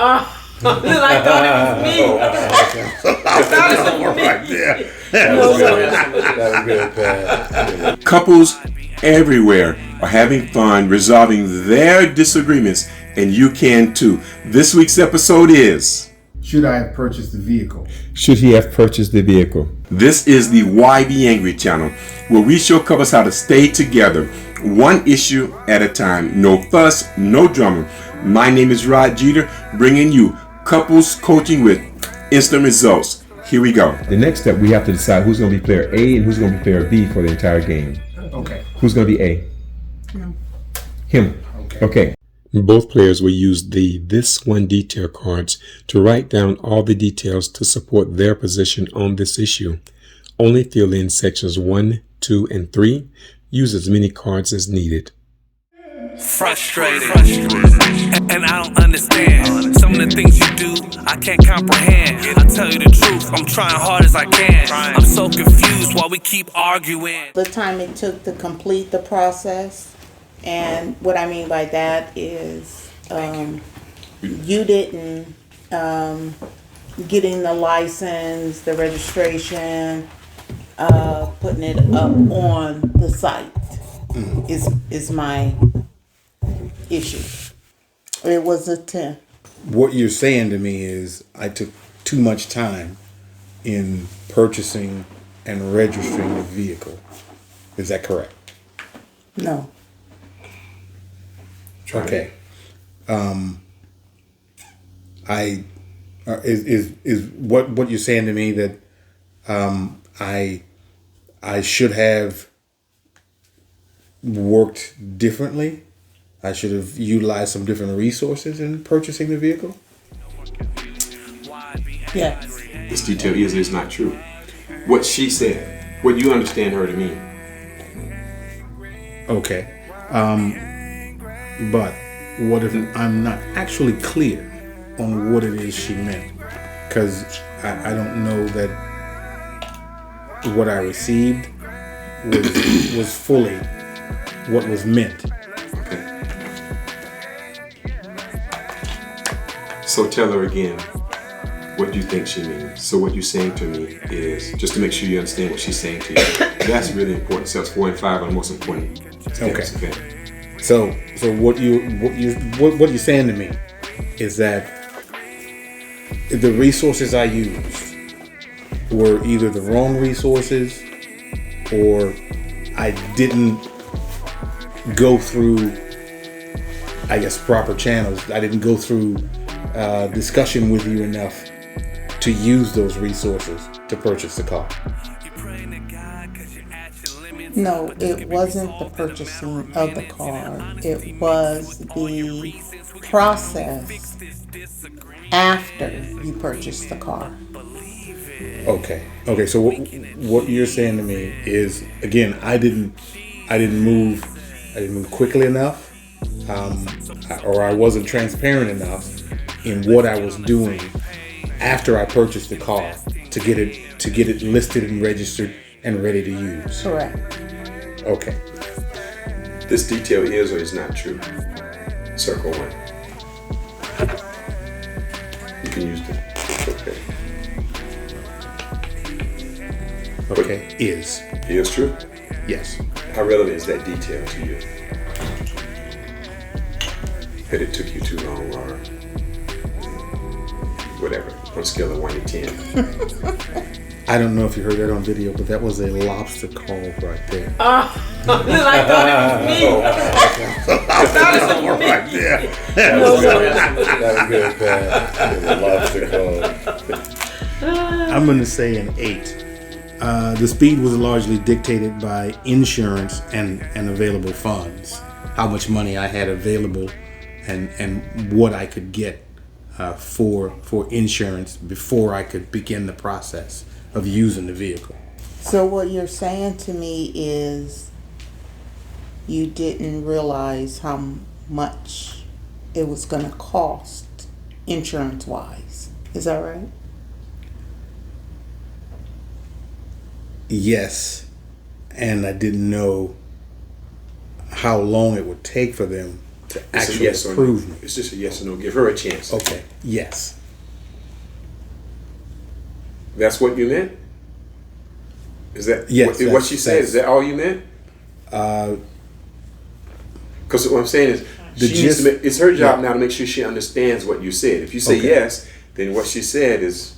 I thought it was me. That was good, Pat. Couples everywhere are having fun resolving their disagreements, and you can too. This week's episode is... Should I have purchased the vehicle? Should he have purchased the vehicle? This is the YBAngry channel, where we show couples how to stay together, one issue at a time. No fuss, no drama. My name is Rod Jeter, bringing you couples coaching with instant results. Here we go. The next step, we have to decide who's going to be player A and who's going to be player B for the entire game. Okay. Who's going to be A? Him. Okay. Both players will use the This One detail cards to write down all the details to support their position on this issue. Only fill in sections 1, 2, and 3. Use as many cards as needed. Frustrated, and I don't understand some of the things you do. I can't comprehend. I tell you the truth, I'm trying hard as I can. I'm so confused while we keep arguing. The time it took to complete the process, and what I mean by that is you didn't getting the license, the registration, putting it up on the site is my issue. It was a 10. What you're saying to me is I took too much time in purchasing and registering the vehicle. Is that correct? No. Okay. Is what you're saying to me that I should have worked differently? I should have utilized some different resources in purchasing the vehicle? Yes. This detail is or is not true. What she said, what you understand her to mean. Okay. But what if I'm not actually clear on what it is she meant? Because I don't know that what I received was fully what was meant. Okay. So tell her again what you think she means. So what you're saying to me is, just to make sure you understand what she's saying to you. That's really important. Steps 4 and 5 are the most important steps. Okay. So what you're saying to me is that the resources I used were either the wrong resources, or I didn't go through, I guess, proper channels. I didn't go through discussion with you enough to use those resources to purchase the car. No, it wasn't the purchasing of the car. It was the process after you purchased the car. Okay. So what you're saying to me is, again, I didn't move quickly enough, or I wasn't transparent enough in what I was doing after I purchased the car to get it listed and registered and ready to use. Correct. Okay. This detail is or is not true. Circle 1. You can use it. Okay. Is true? yes. How relevant is that detail to you? That it took you too long, or whatever, on a scale of 1 to 10. I don't know if you heard that on video, but that was a lobster call right there. I thought it was me. Right there. That was good, Pat. Lobster call. I'm going to say an 8. The speed was largely dictated by insurance and available funds. How much money I had available and what I could get for insurance before I could begin the process of using the vehicle. So what you're saying to me is you didn't realize how much it was going to cost insurance-wise. Is that right? Yes, and I didn't know how long it would take for them to It's a actually yes or no. approve me. It's just a yes or no. Give her a chance. Okay. Yes. That's what you meant? Is that Yes, what she said? Is that all you meant? Because what I'm saying is, it's her job now to make sure she understands what you said. If you say yes, then what she said is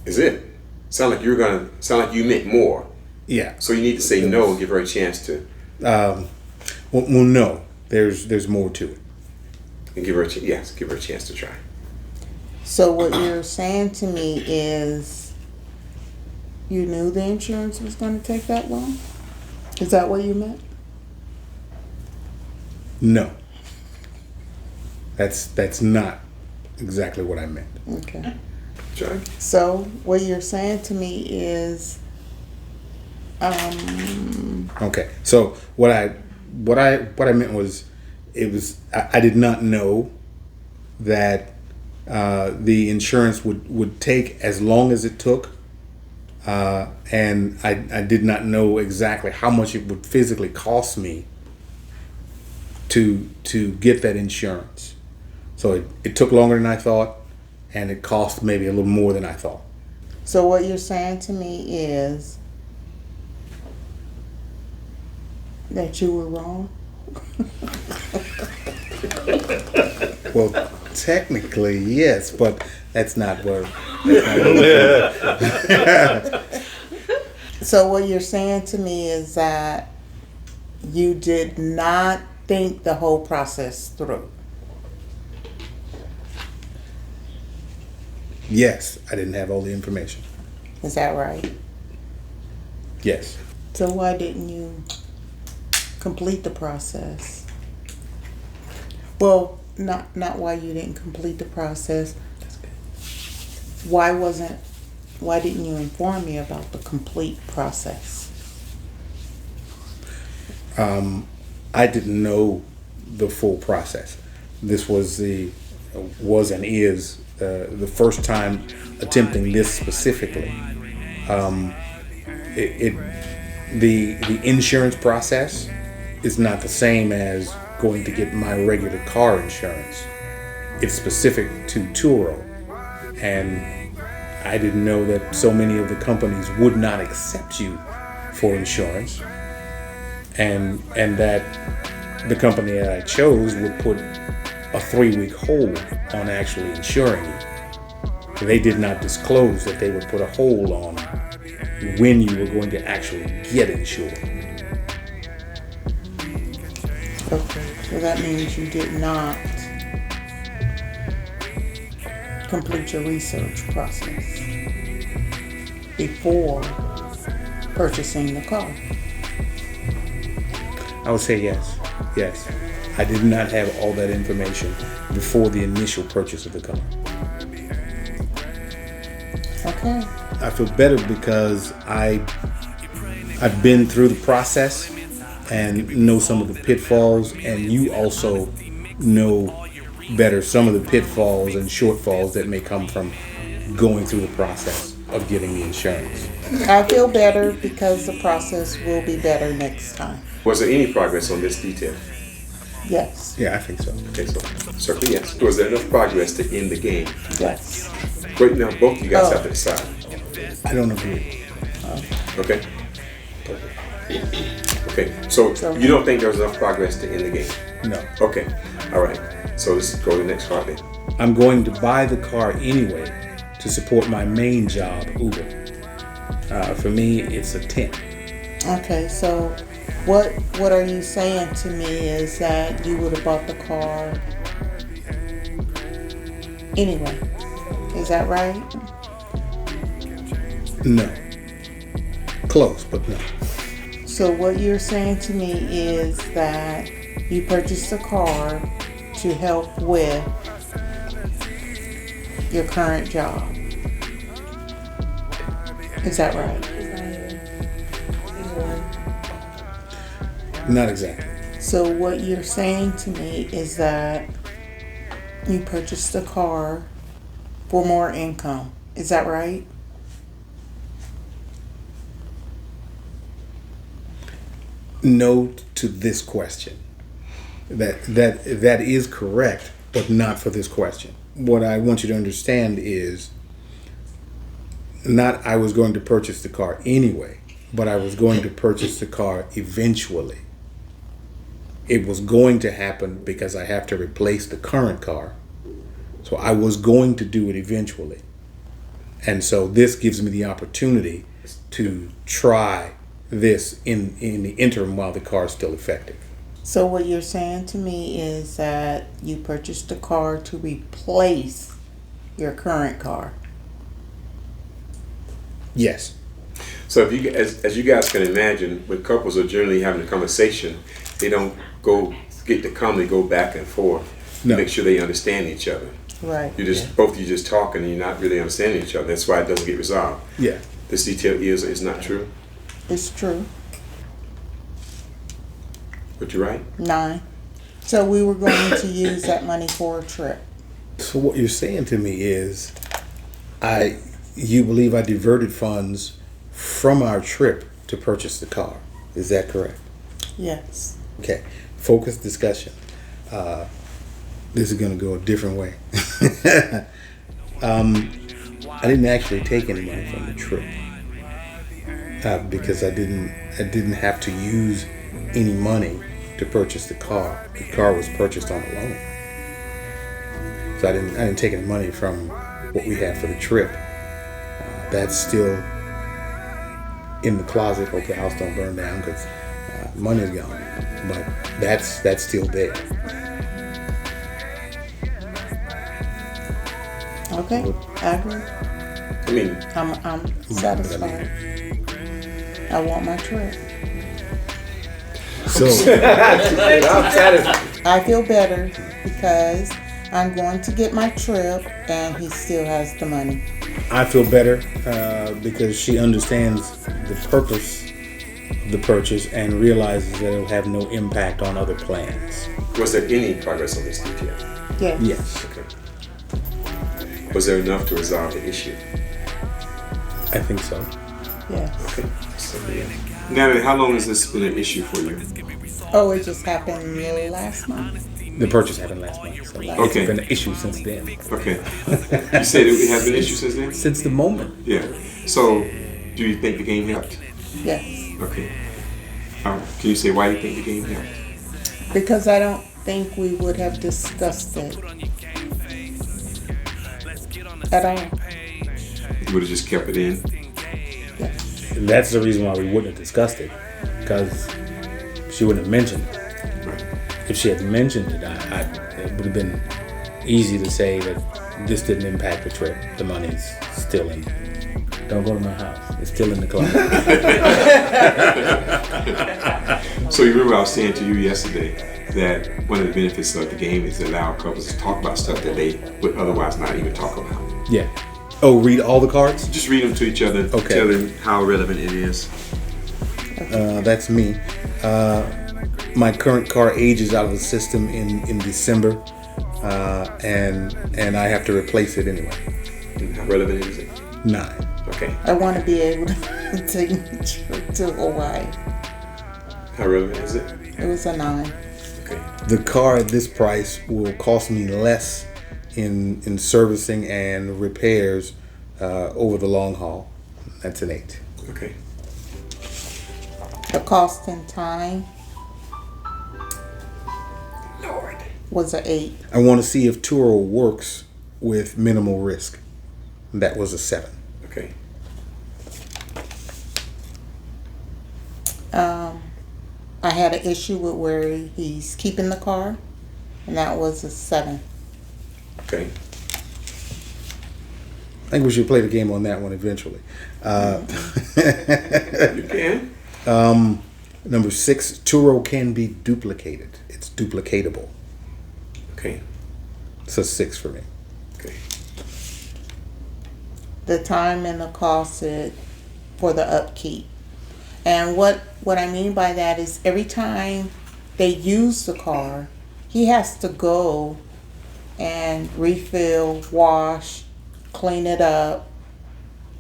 it. Sound like you meant more. Yeah. So you need to say no and give her a chance to. Well, no. There's more to it. And give her a chance to try. So what you're saying to me is you knew the insurance was going to take that long? Is that what you meant? No. That's not exactly what I meant. Okay. Try. So what you're saying to me is Okay. So what I meant was I did not know that the insurance would take as long as it took, and I did not know exactly how much it would physically cost me to get that insurance. So it took longer than I thought, and it cost maybe a little more than I thought. So what you're saying to me is that you were wrong? Well, technically, yes, but that's not where. So what you're saying to me is that you did not think the whole process through. Yes, I didn't have all the information. Is that right? Yes. So why didn't you complete the process? Well, not why you didn't complete the process. Why didn't you inform me about the complete process? I didn't know the full process. This was and is the first time attempting this specifically. The insurance process is not the same as going to get my regular car insurance. It's specific to Turo, and I didn't know that so many of the companies would not accept you for insurance, and that the company that I chose would put a 3-week hold on actually insuring you. They did not disclose that they would put a hold on when you were going to actually get insured. Okay, so that means you did not complete your research process before purchasing the car. I would say yes. Yes. I did not have all that information before the initial purchase of the car. Okay. I feel better because I've been through the process and know some of the pitfalls, and you also know better some of the pitfalls and shortfalls that may come from going through the process of getting the insurance. I feel better because the process will be better next time. Was there any progress on this detail? Yes. Yeah, I think so. Okay, so circle yes. Was there enough progress to end the game? Yes. Right now, both of you guys have to decide. I don't agree. Okay? Okay, so you don't think there was enough progress to end the game? No. Okay, all right. So let's go to the next part then. I'm going to buy the car anyway to support my main job, Uber. For me, it's a 10. Okay, so what are you saying to me is that you would have bought the car anyway? Is that right? No. Close, but no. So what you're saying to me is that you purchased a car to help with your current job. Is that right? Not exactly. So what you're saying to me is that you purchased a car for more income. Is that right? No to this question. That is correct, but not for this question. What I want you to understand is not I was going to purchase the car anyway, but I was going to purchase the car eventually. It was going to happen because I have to replace the current car. So I was going to do it eventually. And so this gives me the opportunity to try this in the interim while the car is still effective. So what you're saying to me is that you purchased a car to replace your current car. Yes. So if you, as you guys can imagine, when couples are generally having a conversation, they don't get to calmly go back and forth. No. Make sure they understand each other. Right. You just both of you just talking and you're not really understanding each other. That's why it doesn't get resolved. Yeah. This detail is not true. It's true. But you're right. 9. So we were going to use that money for a trip. So what you're saying to me is you believe I diverted funds from our trip to purchase the car. Is that correct? Yes. Okay. Focused discussion. This is going to go a different way. I didn't actually take any money from the trip because I didn't have to use any money to purchase the car. The car was purchased on a loan, so I didn't take any money from what we had for the trip. That's still in the closet. Hope the house don't burn down because money's gone, but that's still there. Okay. I agree. I mean, I'm satisfied. I want my trip. So I feel better because I'm going to get my trip and he still has the money. I feel better because she understands the purpose of the purchase and realizes that it'll have no impact on other plans. was there any progress on this detail? Yes. Yes, Okay. Was there enough to resolve the issue? I think so. Yes. Okay. So, yeah. Natalie, how long has this been an issue for you? Oh, it just happened really last month. The purchase happened last month, so Okay. it's been an issue since then. Okay. You said it has been an issue since then? Since the moment. Yeah. So, do you think the game helped? Yes. Okay. Can you say why you think the game helped? Because I don't think we would have discussed it at all. You would have just kept it in? Yes. And that's the reason why we wouldn't have discussed it, because she wouldn't have mentioned it. Right. If she had mentioned it, it would have been easy to say that this didn't impact the trip. The money's still in. Don't go to my house. It's still in the closet. So you remember I was saying to you yesterday that one of the benefits of the game is to allow couples to talk about stuff that they would otherwise not even talk about. Yeah. Oh, read all the cards? Just read them to each other, Okay. tell them how relevant it is. That's me. My current car ages out of the system in December, and I have to replace it anyway. And how relevant is it? 9. Okay. I want to be able to take my trip to Hawaii. How relevant is it? It was a 9. Okay. The car at this price will cost me less in servicing and repairs over the long haul. That's an 8. Okay. The cost and time Lord. was a 8. I want to see if Turo works with minimal risk. That was a 7. Okay. I had an issue with where he's keeping the car, and that was a 7. Okay. I think we should play the game on that one eventually. You can. Number 6, Turo can be duplicated. It's duplicatable. Okay. It's a 6 for me. Okay. The time and the cost for the upkeep. And what I mean by that is every time they use the car, he has to go and refill, wash, clean it up.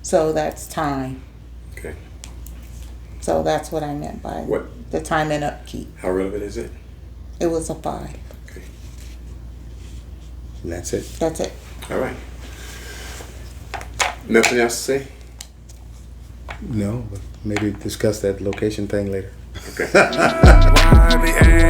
So that's time. Okay. So that's what I meant by What? the time and upkeep. How relevant is it? It was a 5. Okay. And that's it. That's it. All right. Nothing else to say? No, but maybe discuss that location thing later. Okay. YBAngry.